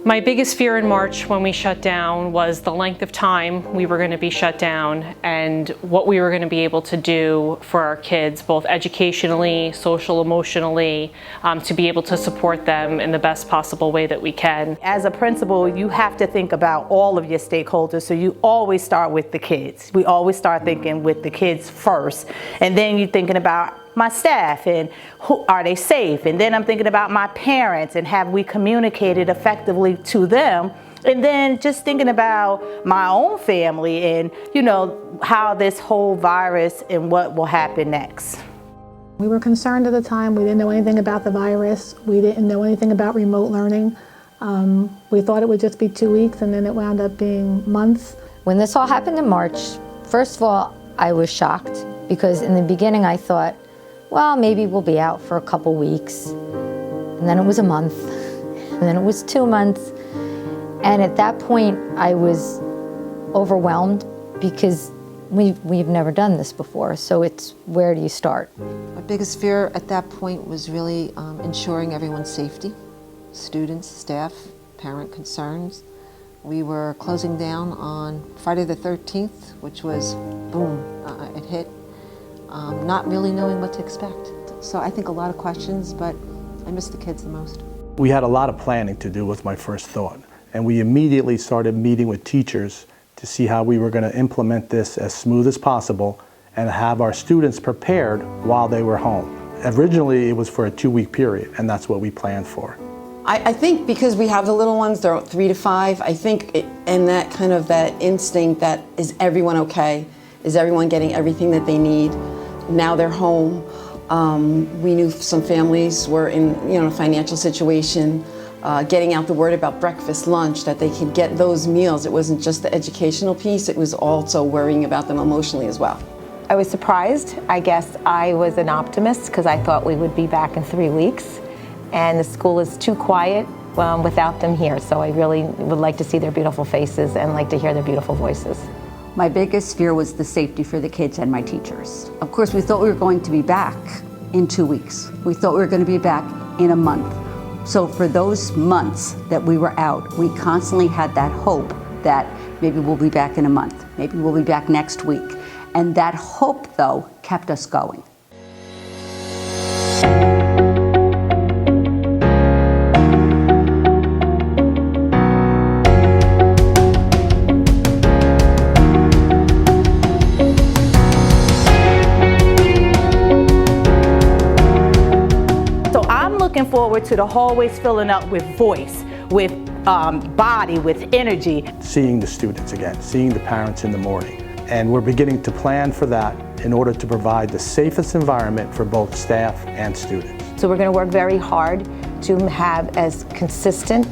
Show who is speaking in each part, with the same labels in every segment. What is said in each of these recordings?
Speaker 1: My biggest fear in March when we shut down was the length of time we were going to be shut down and what we were going to be able to do for our kids, both educationally, social, emotionally, to be able to support them in the best possible way that we can.
Speaker 2: As a principal, you have to think about all of your stakeholders, so you always start with the kids. We always start thinking with the kids first, and then you're thinking about my staff and are they safe, and then I'm thinking about my parents and have we communicated effectively to them, and then just thinking about my own family and how this whole virus and what will happen next.
Speaker 3: We were concerned at the time. We didn't know anything about the virus. We didn't know anything about remote learning. We thought it would just be 2 weeks, and then it wound up being months.
Speaker 4: When this all happened in March, first of all, I was shocked because in the beginning I thought, well, maybe we'll be out for a couple weeks. And then it was a month, and then it was 2 months. And at that point, I was overwhelmed because we've never done this before. So it's, where do you start?
Speaker 5: My biggest fear at that point was really ensuring everyone's safety, students, staff, parent concerns. We were closing down on Friday the 13th, which was, boom, it hit. Not really knowing what to expect. So I think a lot of questions, but I miss the kids the most.
Speaker 6: We had a lot of planning to do, was my first thought. And we immediately started meeting with teachers to see how we were going to implement this as smooth as possible and have our students prepared while they were home. Originally, it was for a 2-week period, and that's what we planned for.
Speaker 7: I think because we have the little ones, they're 3 to 5, I think, and that kind of that instinct that is everyone okay? Is everyone getting everything that they need? Now they're home. We knew some families were in a financial situation, getting out the word about breakfast, lunch, that they could get those meals. It wasn't just the educational piece, it was also worrying about them emotionally as well.
Speaker 8: I was surprised. I guess I was an optimist because I thought we would be back in 3 weeks. And the school is too quiet without them here. So I really would like to see their beautiful faces and like to hear their beautiful voices.
Speaker 9: My biggest fear was the safety for the kids and my teachers. Of course, we thought we were going to be back in 2 weeks. We thought we were going to be back in a month. So for those months that we were out, we constantly had that hope that maybe we'll be back in a month. Maybe we'll be back next week. And that hope, though, kept us going.
Speaker 2: Looking forward to the hallways filling up with voice, with body, with energy.
Speaker 6: Seeing the students again, seeing the parents in the morning. And we're beginning to plan for that in order to provide the safest environment for both staff and students.
Speaker 8: So we're going to work very hard to have as consistent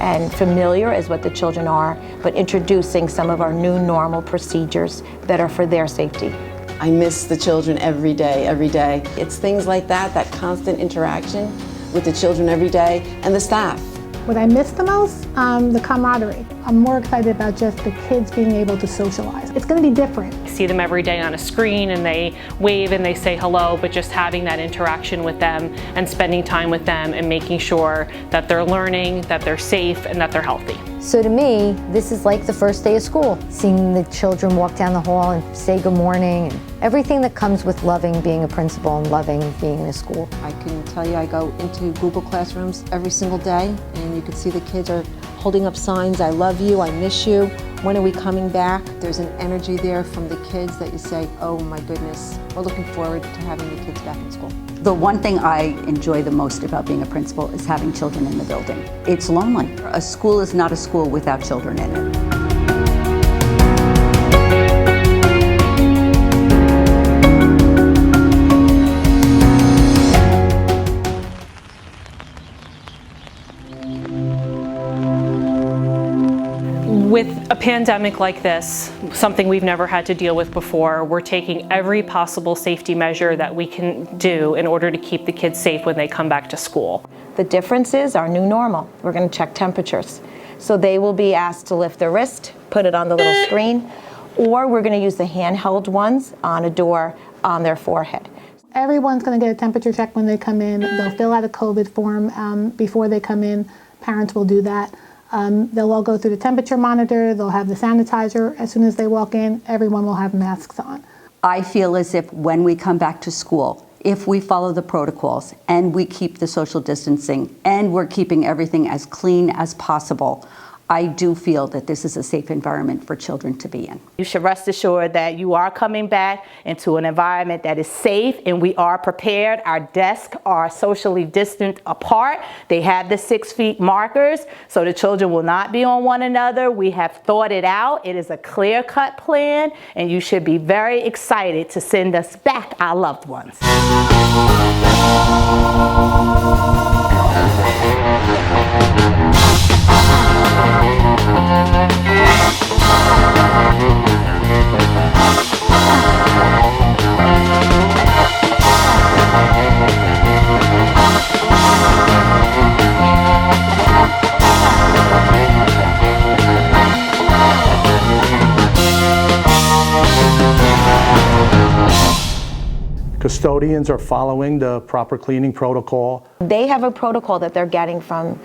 Speaker 8: and familiar as what the children are, but introducing some of our new normal procedures that are for their safety.
Speaker 7: I miss the children every day, every day. It's things like that, that constant interaction with the children every day and the staff.
Speaker 3: What I miss the most, the camaraderie. I'm more excited about just the kids being able to socialize. It's going to be different.
Speaker 1: See them every day on a screen and they wave and they say hello, but just having that interaction with them and spending time with them and making sure that they're learning, that they're safe, and that they're healthy.
Speaker 4: So to me, this is like the first day of school. Seeing the children walk down the hall and say good morning, and everything that comes with loving being a principal and loving being in a school.
Speaker 5: I can tell you I go into Google Classrooms every single day, and you can see the kids are holding up signs, I love you, I miss you, when are we coming back? There's an energy there from the kids that you say, oh my goodness, we're looking forward to having the kids back in school.
Speaker 9: The one thing I enjoy the most about being a principal is having children in the building. It's lonely. A school is not a school without children in it.
Speaker 1: With a pandemic like this, something we've never had to deal with before, we're taking every possible safety measure that we can do in order to keep the kids safe when they come back to school.
Speaker 8: The difference is our new normal. We're going to check temperatures. So they will be asked to lift their wrist, put it on the little screen, or we're going to use the handheld ones on a door on their forehead.
Speaker 3: Everyone's going to get a temperature check when they come in. They'll fill out a COVID form before they come in. Parents will do that. They'll all go through the temperature monitor. They'll have the sanitizer as soon as they walk in. Everyone will have masks on.
Speaker 9: I feel as if when we come back to school, if we follow the protocols and we keep the social distancing and we're keeping everything as clean as possible, I do feel that this is a safe environment for children to be in.
Speaker 2: You should rest assured that you are coming back into an environment that is safe and we are prepared. Our desks are socially distant apart. They have the 6 feet markers, so the children will not be on one another. We have thought it out. It is a clear-cut plan, and you should be very excited to send us back our loved ones.
Speaker 6: Custodians are following the proper cleaning protocol.
Speaker 8: They have a protocol that they're getting from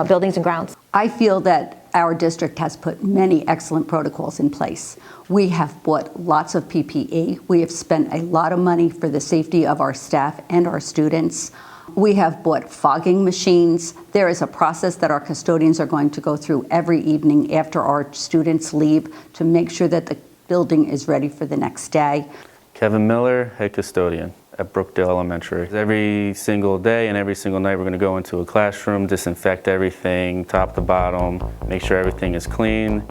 Speaker 8: Buildings and Grounds.
Speaker 9: I feel that our district has put many excellent protocols in place. We have bought lots of PPE. We have spent a lot of money for the safety of our staff and our students. We have bought fogging machines. There is a process that our custodians are going to go through every evening after our students leave to make sure that the building is ready for the next day.
Speaker 10: Kevin Miller, head custodian at Brookdale Elementary. Every single day and every single night we're going to go into a classroom, disinfect everything, top to bottom, make sure everything is clean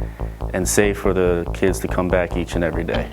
Speaker 10: and safe for the kids to come back each and every day.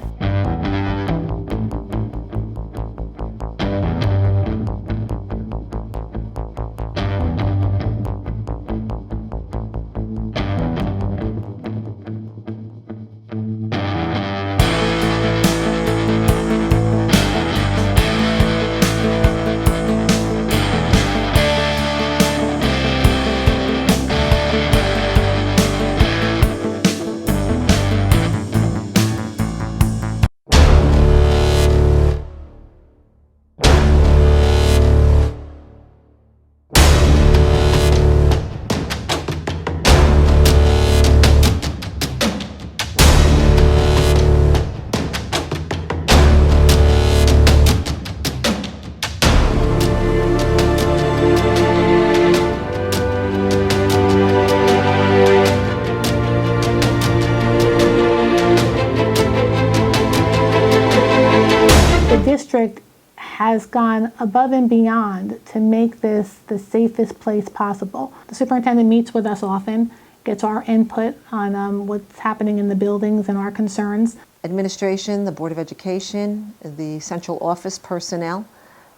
Speaker 3: District has gone above and beyond to make this the safest place possible. The superintendent meets with us often, gets our input on what's happening in the buildings and our concerns.
Speaker 5: Administration, the Board of Education, the central office personnel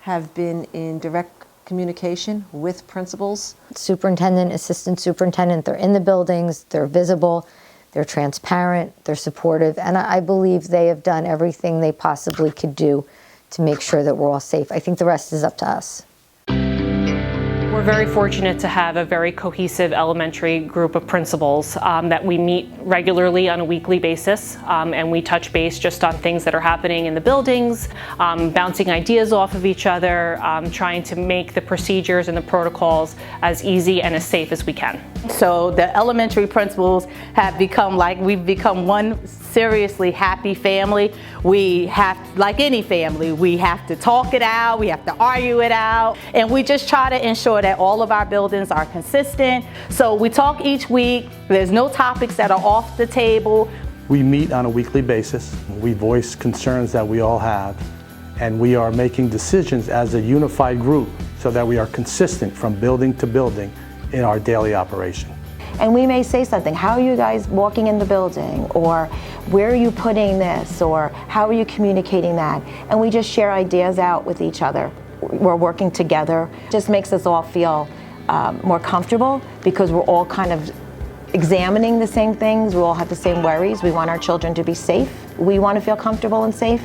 Speaker 5: have been in direct communication with principals.
Speaker 4: Superintendent, assistant superintendent, they're in the buildings, they're visible, they're transparent, they're supportive, and I believe they have done everything they possibly could do to make sure that we're all safe. I think the rest is up to us.
Speaker 1: We're very fortunate to have a very cohesive elementary group of principals that we meet regularly on a weekly basis, and we touch base just on things that are happening in the buildings, bouncing ideas off of each other, trying to make the procedures and the protocols as easy and as safe as we can.
Speaker 2: So the elementary principals have become we've become one seriously happy family. We have, like any family, we have to talk it out, we have to argue it out, and we just try to ensure that all of our buildings are consistent. So we talk each week. There's no topics that are off the table.
Speaker 6: We meet on a weekly basis. We voice concerns that we all have, and we are making decisions as a unified group so that we are consistent from building to building in our daily operation.
Speaker 8: And we may say something, how are you guys walking in the building? Or where are you putting this? Or how are you communicating that? And we just share ideas out with each other. We're working together. It just makes us all feel more comfortable because we're all kind of examining the same things. We all have the same worries. We want our children to be safe. We want to feel comfortable and safe.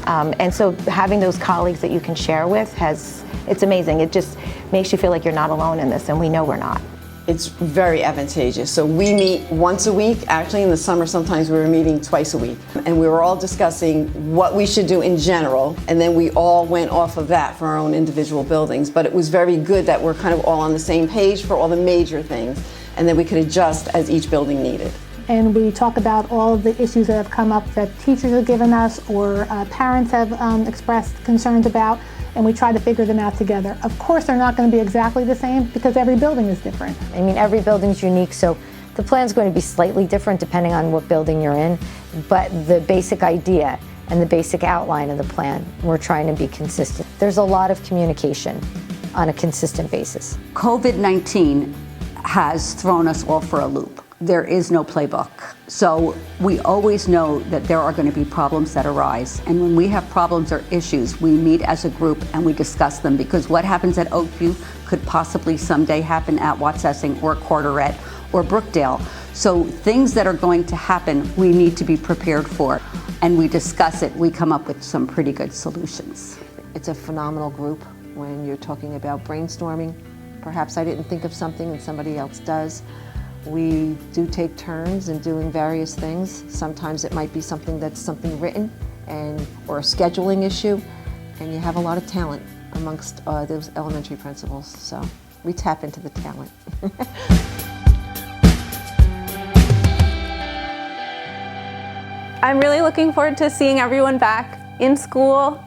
Speaker 8: And so having those colleagues that you can share with it's amazing. It just makes you feel like you're not alone in this, and we know we're not.
Speaker 7: it's very advantageous. So we meet once a week. Actually, in the summer, sometimes we were meeting twice a week. And we were all discussing what we should do in general, and then we all went off of that for our own individual buildings. But it was very good that we're kind of all on the same page for all the major things, and then we could adjust as each building needed.
Speaker 3: And we talk about all of the issues that have come up that teachers have given us or parents have expressed concerns about, and we try to figure them out together. Of course, they're not going to be exactly the same because every building is different.
Speaker 4: I mean, every building's unique, so the plan's going to be slightly different depending on what building you're in, but the basic idea and the basic outline of the plan, we're trying to be consistent. There's a lot of communication on a consistent basis.
Speaker 9: COVID-19 has thrown us all for a loop. There is no playbook. So we always know that there are going to be problems that arise. And when we have problems or issues, we meet as a group and we discuss them, because what happens at Oakview could possibly someday happen at Watsessing or Carteret or Brookdale. So things that are going to happen, we need to be prepared for. And we discuss it, we come up with some pretty good solutions.
Speaker 5: It's a phenomenal group when you're talking about brainstorming. Perhaps I didn't think of something and somebody else does. We do take turns in doing various things. Sometimes it might be something that's something written or a scheduling issue, and you have a lot of talent amongst those elementary principals, so we tap into the talent.
Speaker 11: I'm really looking forward to seeing everyone back in school.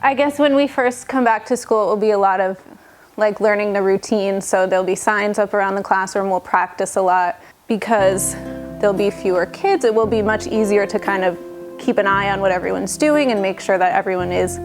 Speaker 11: I guess when we first come back to school, it will be a lot of learning the routine. So there'll be signs up around the classroom. We'll practice a lot. Because there'll be fewer kids, it will be much easier to kind of keep an eye on what everyone's doing and make sure that everyone is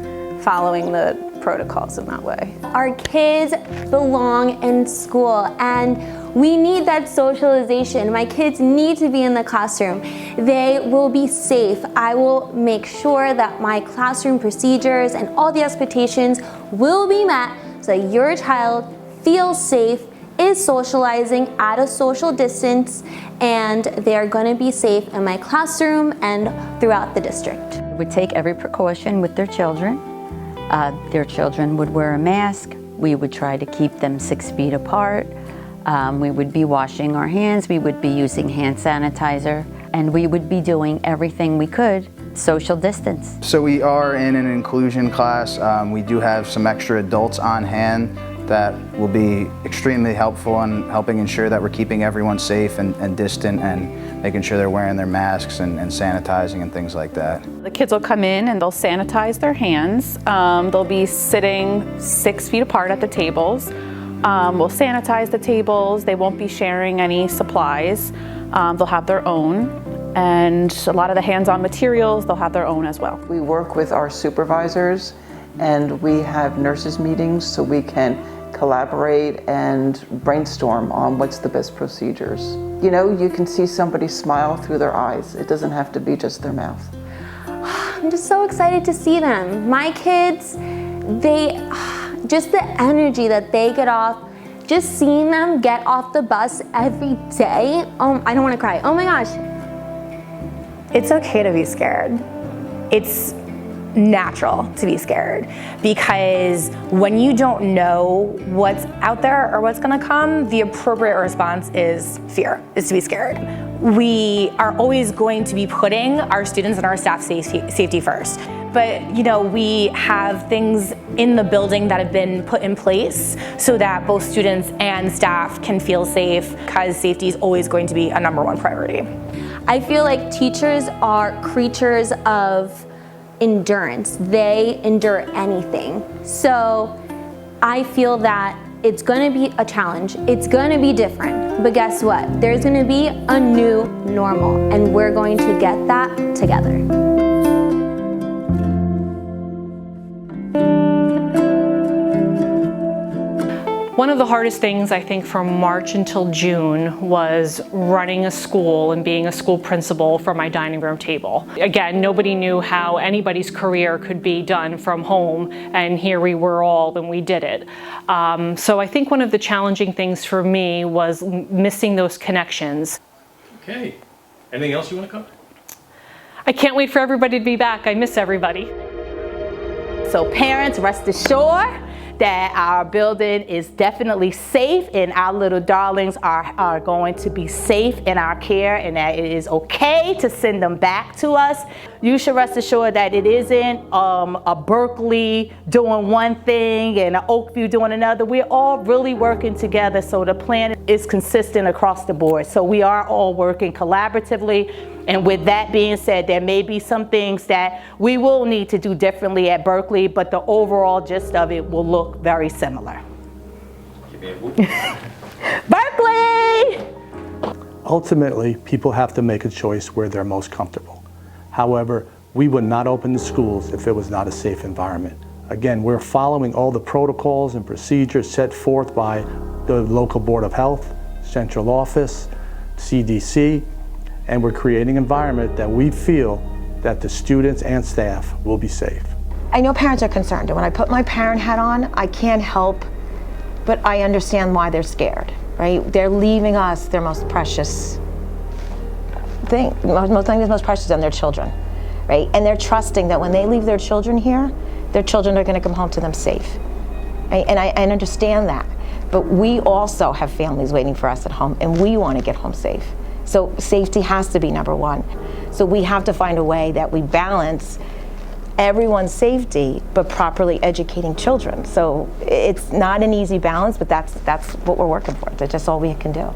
Speaker 11: following the protocols in that way.
Speaker 12: Our kids belong in school, and we need that socialization. My kids need to be in the classroom. They will be safe. I will make sure that my classroom procedures and all the expectations will be met so that your child feels safe, is socializing at a social distance, and they're going to be safe in my classroom and throughout the district.
Speaker 13: We take every precaution with their children. Their children would wear a mask. We would try to keep them 6 feet apart. We would be washing our hands. We would be using hand sanitizer, and we would be doing everything we could social distance.
Speaker 14: So we are in an inclusion class. We do have some extra adults on hand that will be extremely helpful in helping ensure that we're keeping everyone safe and distant, and making sure they're wearing their masks and sanitizing and things like that.
Speaker 15: The kids will come in and they'll sanitize their hands. They'll be sitting 6 feet apart at the tables. We'll sanitize the tables. They won't be sharing any supplies. They'll have their own. And a lot of the hands-on materials, they'll have their own as well.
Speaker 16: We work with our supervisors, and we have nurses meetings so we can collaborate and brainstorm on what's the best procedures. You know, you can see somebody smile through their eyes. It doesn't have to be just their mouth.
Speaker 12: I'm just so excited to see them. My kids, just the energy that they get off, just seeing them get off the bus every day. I don't want to cry. Oh my gosh.
Speaker 17: It's okay to be scared. It's natural to be scared, because when you don't know what's out there or what's gonna come, the appropriate response is fear, is to be scared. We are always going to be putting our students and our staff safety first. But we have things in the building that have been put in place so that both students and staff can feel safe, because safety is always going to be a #1 priority.
Speaker 12: I feel like teachers are creatures of endurance. They endure anything. So I feel that it's going to be a challenge. It's going to be different. But guess what? There's going to be a new normal, and we're going to get that together.
Speaker 1: One of the hardest things, I think, from March until June was running a school and being a school principal from my dining room table. Again, nobody knew how anybody's career could be done from home, and here we were all, and we did it. So I think one of the challenging things for me was missing those connections.
Speaker 18: Okay. Anything else you want to cover?
Speaker 1: I can't wait for everybody to be back. I miss everybody.
Speaker 2: So parents, rest assured that our building is definitely safe and our little darlings are going to be safe in our care, and that it is okay to send them back to us. You should rest assured that it isn't a Berkeley doing one thing and an Oakview doing another. We're all really working together, so the plan is consistent across the board. So we are all working collaboratively. And with that being said, there may be some things that we will need to do differently at Berkeley, but the overall gist of it will look very similar. Berkeley!
Speaker 6: Ultimately, people have to make a choice where they're most comfortable. However, we would not open the schools if it was not a safe environment. Again, we're following all the protocols and procedures set forth by the local Board of Health, central office, CDC, and we're creating an environment that we feel that the students and staff will be safe.
Speaker 8: I know parents are concerned, and when I put my parent hat on, I can't help, but I understand why they're scared, right? They're leaving us their most precious thing, most precious than their children, right? And they're trusting that when they leave their children here, their children are gonna come home to them safe, right? And I understand that, but we also have families waiting for us at home, and we wanna get home safe. So safety has to be number one. So we have to find a way that we balance everyone's safety, but properly educating children. So it's not an easy balance, but that's what we're working for. That's just all we can do.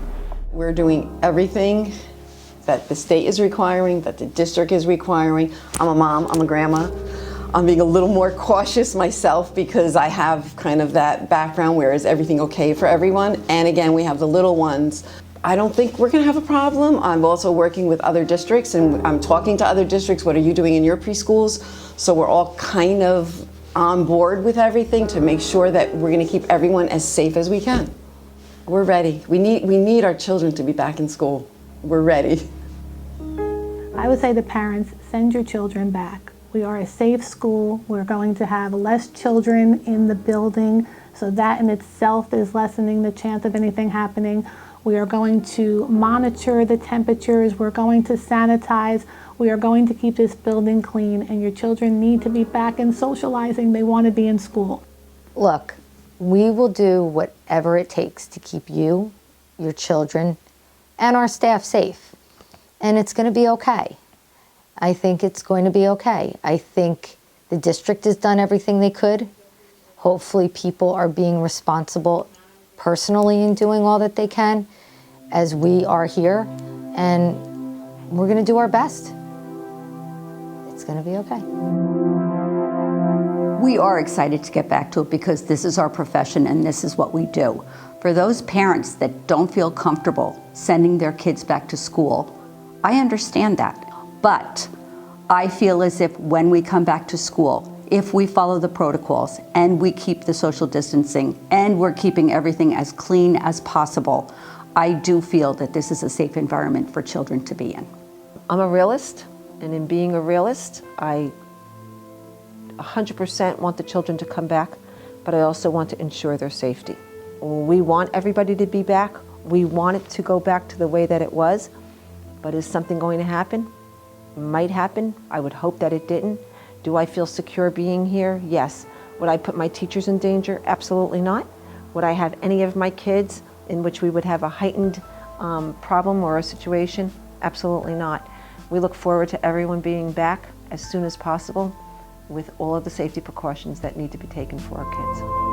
Speaker 7: We're doing everything that the state is requiring, that the district is requiring. I'm a mom, I'm a grandma. I'm being a little more cautious myself because I have kind of that background where is everything okay for everyone? And again, we have the little ones. I don't think we're going to have a problem. I'm also working with other districts, and I'm talking to other districts. What are you doing in your preschools? So we're all kind of on board with everything to make sure that we're going to keep everyone as safe as we can. We're ready. We need our children to be back in school. We're ready.
Speaker 3: I would say to parents, send your children back. We are a safe school. We're going to have less children in the building, so that in itself is lessening the chance of anything happening. We are going to monitor the temperatures. We're going to sanitize. We are going to keep this building clean, and your children need to be back and socializing. They want to be in school.
Speaker 4: Look, we will do whatever it takes to keep you, your children, and our staff safe. And it's going to be okay. I think it's going to be okay. I think the district has done everything they could. Hopefully people are being responsible personally in doing all that they can, as we are here, and we're going to do our best. It's going to be okay.
Speaker 9: We are excited to get back to it because this is our profession and this is what we do. For those parents that don't feel comfortable sending their kids back to school, I understand that. But I feel as if when we come back to school, if we follow the protocols and we keep the social distancing and we're keeping everything as clean as possible, I do feel that this is a safe environment for children to be in.
Speaker 5: I'm a realist, and in being a realist, I 100% want the children to come back, but I also want to ensure their safety. We want everybody to be back. We want it to go back to the way that it was, but is something going to happen? Might happen. I would hope that it didn't. Do I feel secure being here? Yes. Would I put my teachers in danger? Absolutely not. Would I have any of my kids in which we would have a heightened problem or a situation? Absolutely not. We look forward to everyone being back as soon as possible with all of the safety precautions that need to be taken for our kids.